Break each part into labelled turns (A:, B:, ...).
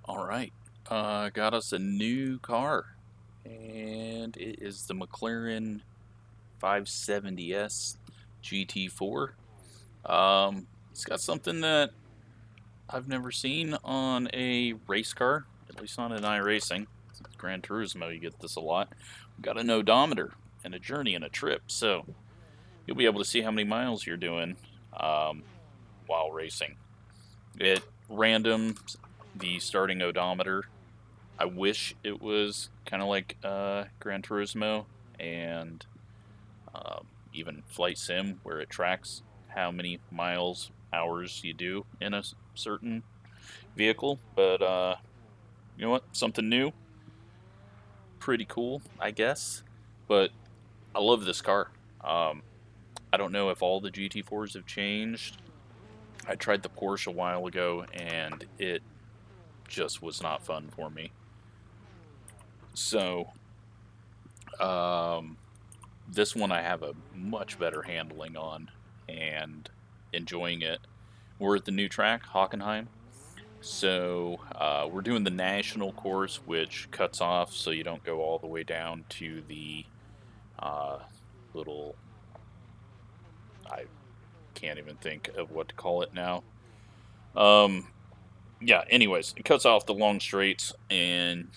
A: All right, got us a new car, and it is the McLaren 570S GT4. It's got something that I've never seen on a race car, at least not in iRacing. It's Gran Turismo, you get this a lot. We've got an odometer and a journey and a trip, so you'll be able to see how many miles you're doing while racing. It randoms the starting odometer. I wish it was kind of like Gran Turismo and even Flight Sim, where it tracks how many miles, hours you do in a certain vehicle. But you know what? Something new. Pretty cool, I guess. But I love this car. I don't know if all the GT4s have changed. I tried the Porsche a while ago, and it just was not fun for me. So, this one I have a much better handling on and enjoying it. We're at the new track, Hockenheim. So we're doing the national course, which cuts off so you don't go all the way down to the little, I can't even think of what to call it now. Yeah, anyways, it cuts off the long straights and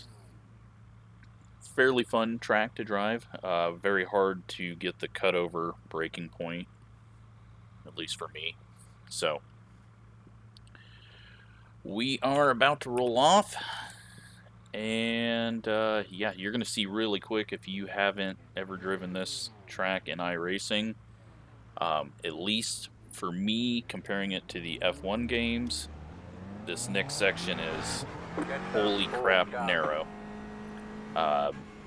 A: fairly fun track to drive. Very hard to get the cutover braking point, at least for me. So we are about to roll off, and yeah, you're gonna see really quick if you haven't ever driven this track in iRacing. At least for me, comparing it to the F1 games, this next section is holy crap narrow.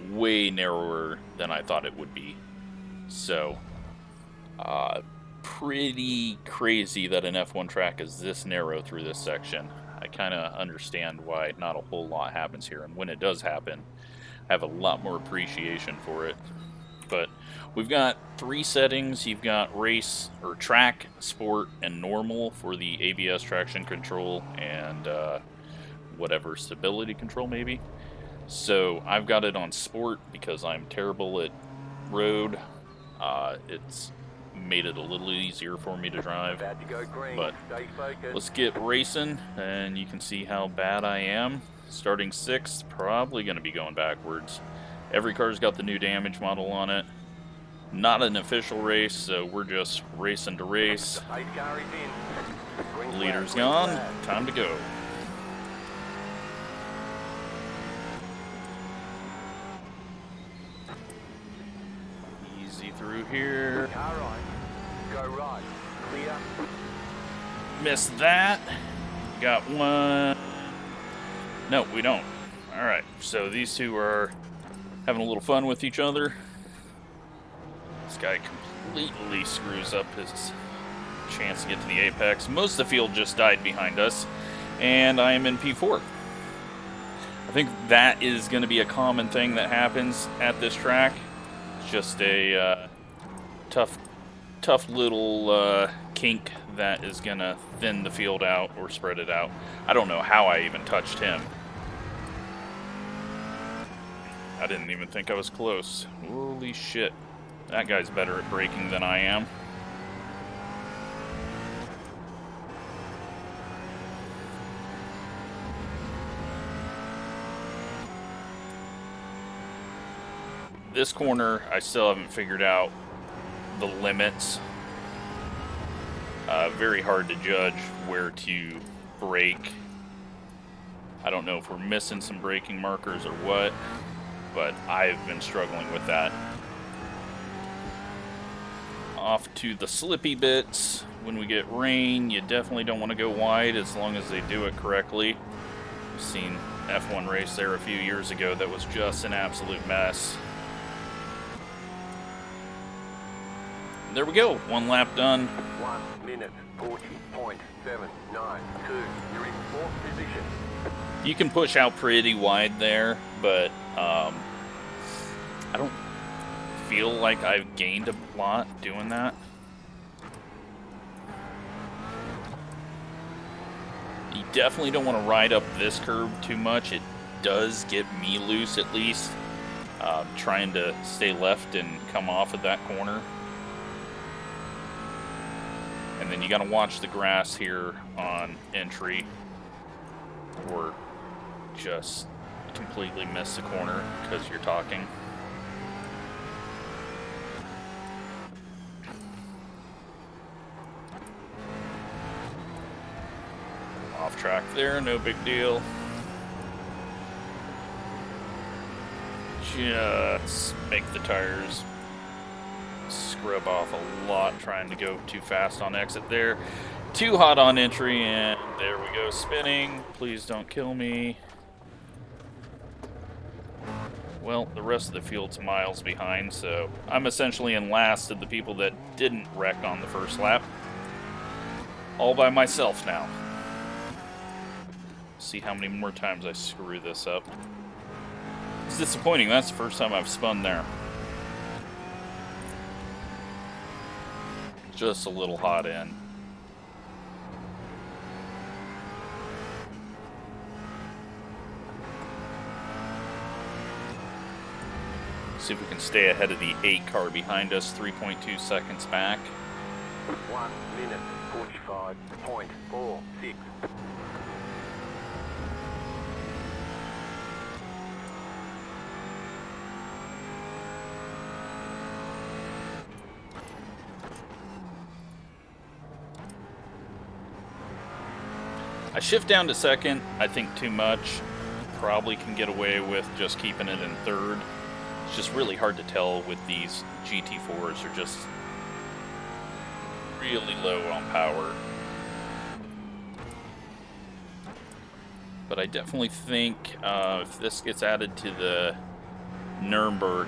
A: Way narrower than I thought it would be. So, pretty crazy that an F1 track is this narrow through this section. I kind of understand why not a whole lot happens here, and when it does happen, I have a lot more appreciation for it. But we've got 3 settings. You've got race, or track, sport, and normal for the ABS traction control and whatever stability control maybe. So I've got it on sport because I'm terrible at road. It's made it a little easier for me to drive. But let's get racing, and you can see how bad I am. Starting 6th, probably going to be going backwards. Every car's got the new damage model on it. Not an official race, so we're just racing to race. Leader's gone, time to go. Easy through here.
B: Go right, clear.
A: Missed that. Got one. No, we don't. Alright, so these two are having a little fun with each other. This guy completely screws up his chance to get to the apex. Most of the field just died behind us, and I am in P4. I think that is going to be a common thing that happens at this track. It's just a tough little kink that is going to thin the field out or spread it out. I don't know how I even touched him. I didn't even think I was close. Holy shit. That guy's better at braking than I am. This corner, I still haven't figured out the limits. Very hard to judge where to brake. I don't know if we're missing some braking markers or what, but I've been struggling with that. Off to the slippy bits. When we get rain, you definitely don't want to go wide as long as they do it correctly. I've seen F1 race there a few years ago that was just an absolute mess. There we go, 1 lap done.
B: 1 minute 40.792. You're in 4th position.
A: You can push out pretty wide there, but I don't feel like I've gained a lot doing that. You definitely don't want to ride up this curve too much. It does get me loose, at least. Trying to stay left and come off of that corner. And then you got to watch the grass here on entry, or just completely miss the corner because you're talking. Off track there, no big deal. Just make the tires scrub off a lot, trying to go too fast on exit there. Too hot on entry, and there we go, spinning. Please don't kill me. Well, the rest of the field's miles behind, so I'm essentially in last of the people that didn't wreck on the first lap. All by myself now. See how many more times I screw this up. It's disappointing. That's the first time I've spun there. Just a little hot in. See if we can stay ahead of the 8 car behind us, 3.2 seconds back.
B: 1 minute 45.46.
A: I shift down to second. I think too much. Probably can get away with just keeping it in third. It's just really hard to tell with these GT4s. They're just really low on power. But I definitely think if this gets added to the Nürburgring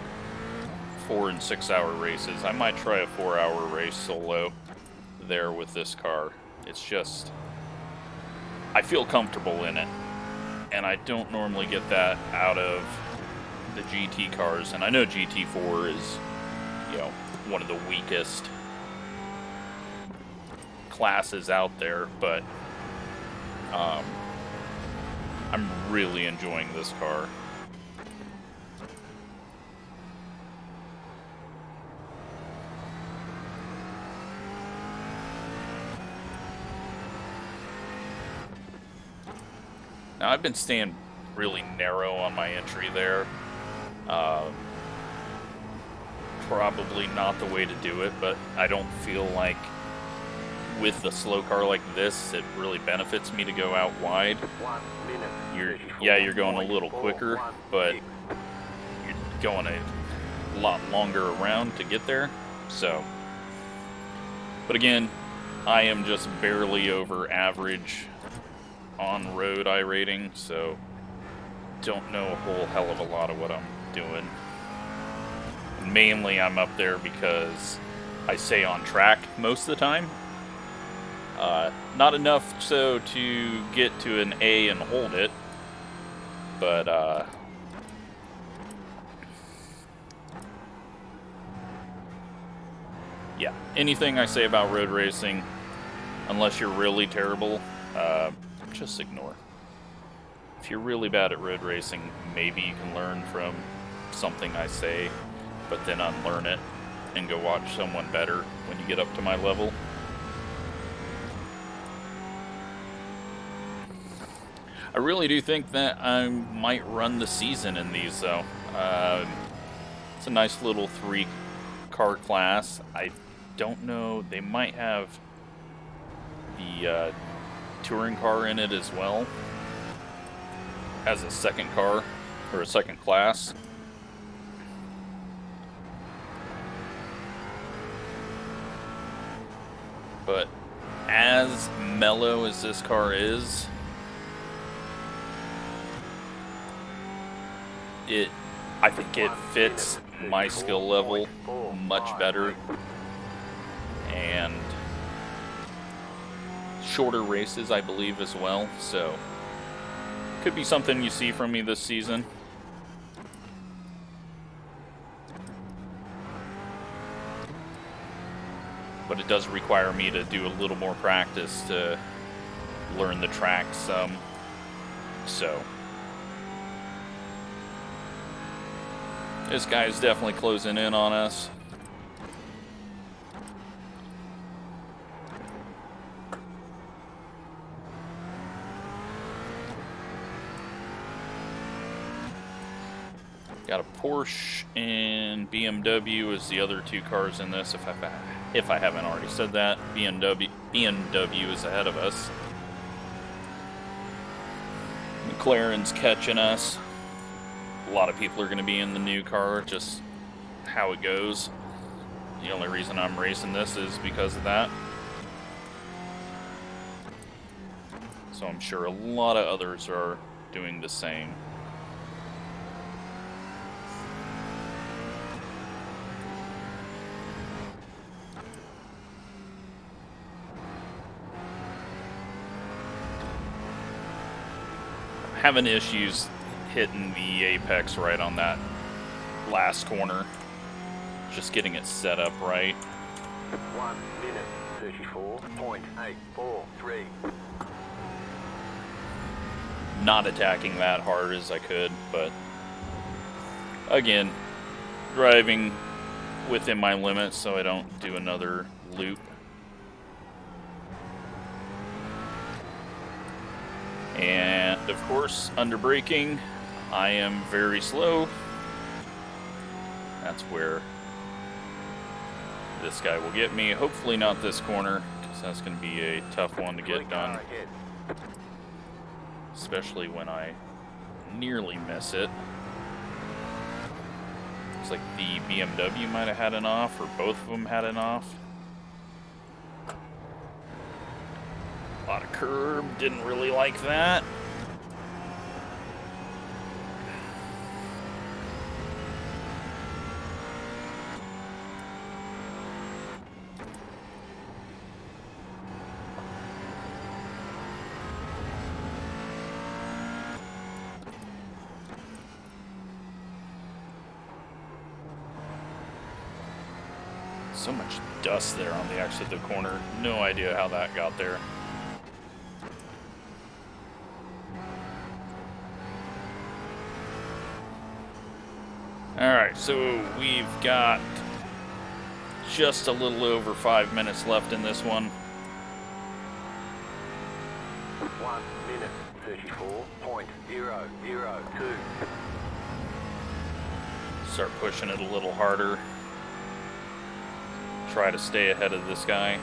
A: 4 and 6 hour races, I might try a 4-hour race solo there with this car. It's just, I feel comfortable in it, and I don't normally get that out of the GT cars. And I know GT4 is, you know, one of the weakest classes out there, but I'm really enjoying this car. Now, I've been staying really narrow on my entry there. Probably not the way to do it, but I don't feel like with a slow car like this, it really benefits me to go out wide. You're going a little quicker, but you're going a lot longer around to get there. So, but again, I am just barely over average on road iRating, so don't know a whole hell of a lot of what I'm doing. Mainly I'm up there because I stay on track most of the time. Not enough so to get to an A and hold it, but yeah, anything I say about road racing, unless you're really terrible, just ignore. If you're really bad at road racing, maybe you can learn from something I say, but then unlearn it and go watch someone better when you get up to my level. I really do think that I might run the season in these, though. It's a nice little 3-car class. I don't know, they might have the touring car in it as well, as a second car, or a second class. But as mellow as this car is, I think it fits my skill level much better, and shorter races, I believe, as well. So could be something you see from me this season. But it does require me to do a little more practice to learn the track some. So this guy's definitely closing in on us. Got a Porsche and BMW as the other two cars in this. If I haven't already said that, BMW is ahead of us. McLaren's catching us. A lot of people are going to be in the new car, just how it goes. The only reason I'm racing this is because of that. So I'm sure a lot of others are doing the same. Having issues hitting the apex right on that last corner. Just getting it set up right.
B: 1 minute 34.843.
A: Not attacking that hard as I could, but again, driving within my limits so I don't do another loop. And of course, under braking, I am very slow. That's where this guy will get me. Hopefully not this corner, because that's going to be a tough one to get done. Especially when I nearly miss it. Looks like the BMW might have had an off, or both of them had an off. A lot of curb, didn't really like that. So much dust there on the exit of the corner. No idea how that got there. Alright, so we've got just a little over 5 minutes left in this one.
B: 1 minute 34.002.
A: Start pushing it a little harder. Try to stay ahead of this guy.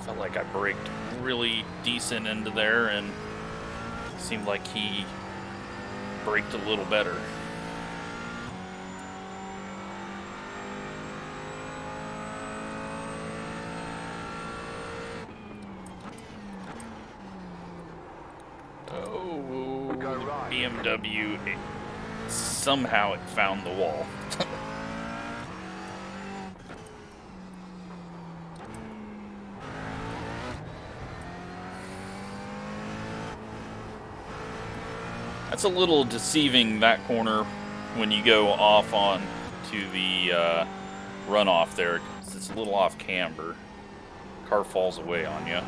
A: Felt like I braked really decent into there, and it seemed like he braked a little better. Oh, BMW. Somehow it found the wall. That's a little deceiving, that corner, when you go off on to the runoff there. It's a little off camber. Car falls away on you.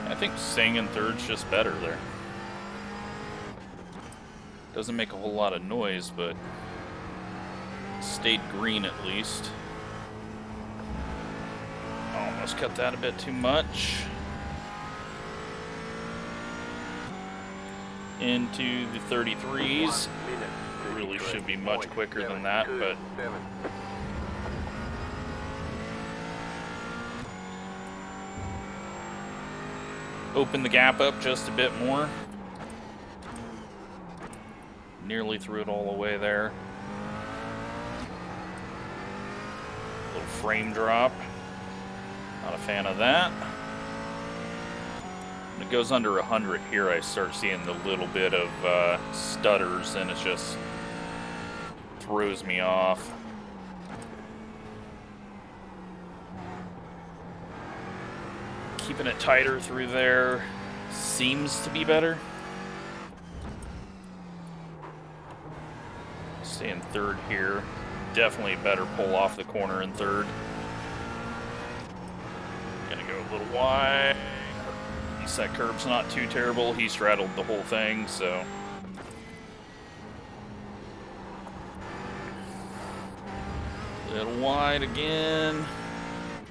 A: I think staying in third's just better there. Doesn't make a whole lot of noise, but stayed green at least. Almost cut that a bit too much. Into the 33s. Really should be much quicker than that, but open the gap up just a bit more. Nearly threw it all the way there. Little frame drop. Not a fan of that. When it goes under 100 here, I start seeing the little bit of stutters, and it just throws me off. Keeping it tighter through there. seems to be better. Stay in third here. Definitely better pull off the corner in third. Gonna go a little wide. At least that curb's not too terrible. He straddled the whole thing, so. A little wide again.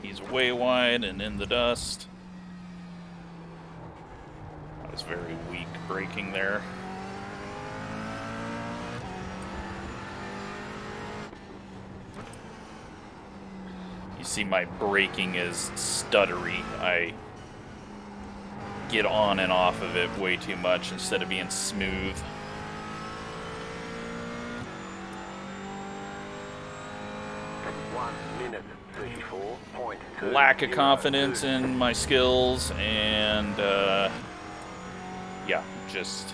A: He's way wide and in the dust. That was very weak braking there. You see my braking is stuttery. I get on and off of it way too much instead of being smooth. Lack of confidence in my skills, and yeah, just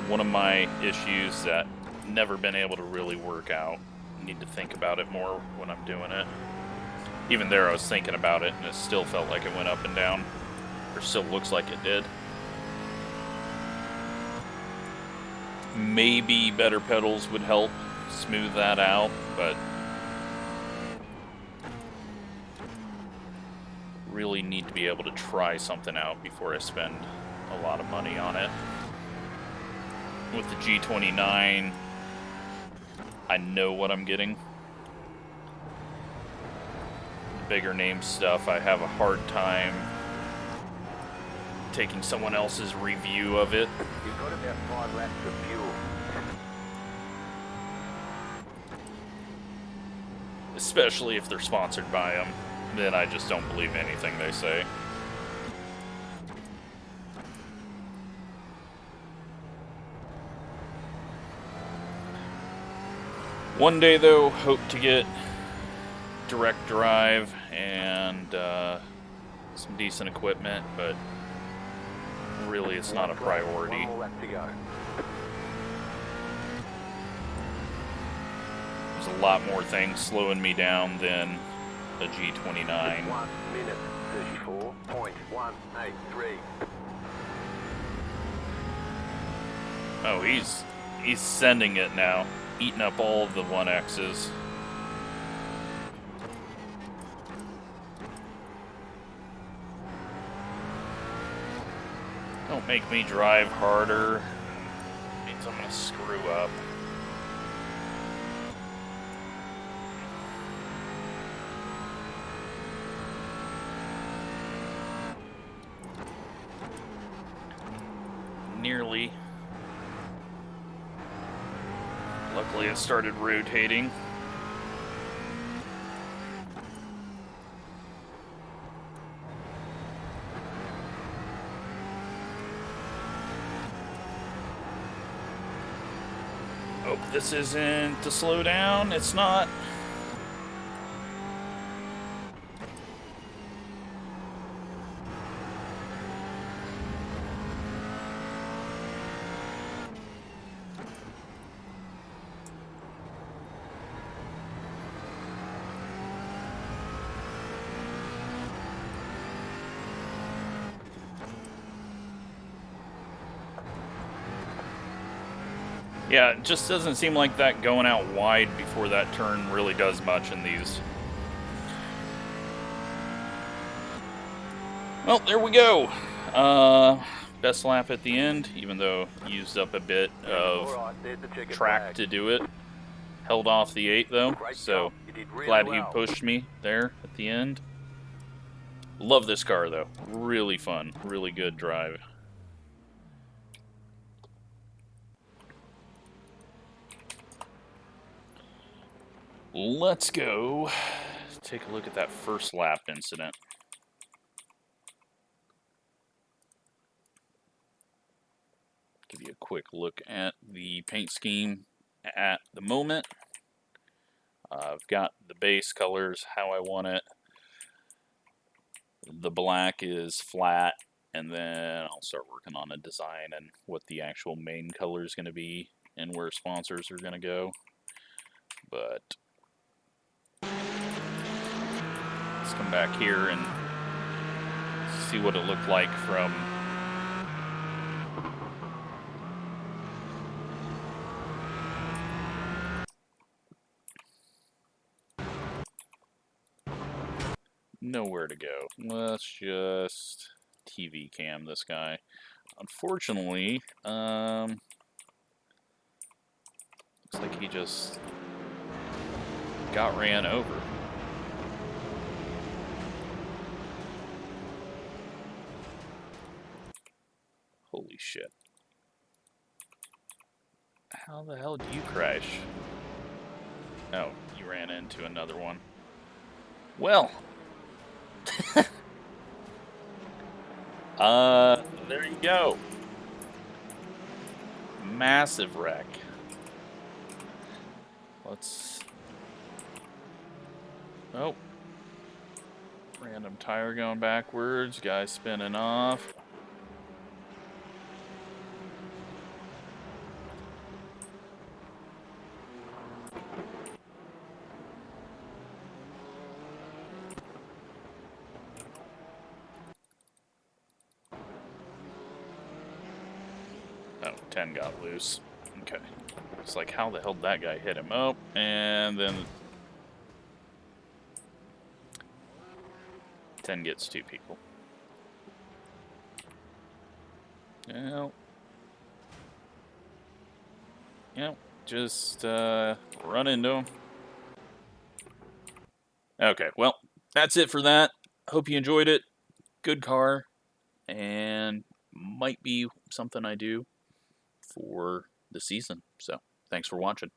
A: one of my issues that never been able to really work out. Need to think about it more when I'm doing it. Even there, I was thinking about it, and it still felt like it went up and down, or still looks like it did. Maybe better pedals would help smooth that out, but really need to be able to try something out before I spend a lot of money on it. With the G29, I know what I'm getting. The bigger name stuff, I have a hard time taking someone else's review of it.
B: You've got about 5 laps of fuel.
A: Especially if they're sponsored by them. Then I just don't believe anything they say. One day, though, hope to get direct drive and some decent equipment, but really it's not a priority.
B: 1 more lap to go.
A: There's a lot more things slowing me down than a G29.
B: 1 minute 34.183.
A: Oh, he's sending it now, eating up all of the 1X's. Don't make me drive harder. It means I'm gonna screw up. Nearly. Luckily it started rotating. Hope this isn't to slow down. It's not. Yeah, it just doesn't seem like that going out wide before that turn really does much in these. Well, there we go. Best lap at the end, even though used up a bit of track to do it. Held off the 8 though, so glad he pushed me there at the end. Love this car though. Really fun, really good drive. Let's go take a look at that first lap incident. Give you a quick look at the paint scheme at the moment. I've got the base colors how I want it. The black is flat, and then I'll start working on a design and what the actual main color is going to be and where sponsors are going to go. But let's come back here and see what it looked like from nowhere to go. Let's just TV cam this guy. Unfortunately, looks like he just got ran over. Holy shit. How the hell did you crash? Oh, you ran into another one. Well. There you go. Massive wreck. Let's... Oh. Random tire going backwards. Guy spinning off. Oh, 10 got loose. Okay. It's like, how the hell did that guy hit him? Oh, and then 10 gets 2 people. Yep, just run into him. Okay, well, that's it for that. Hope you enjoyed it. Good car, and might be something I do for the season. So, thanks for watching.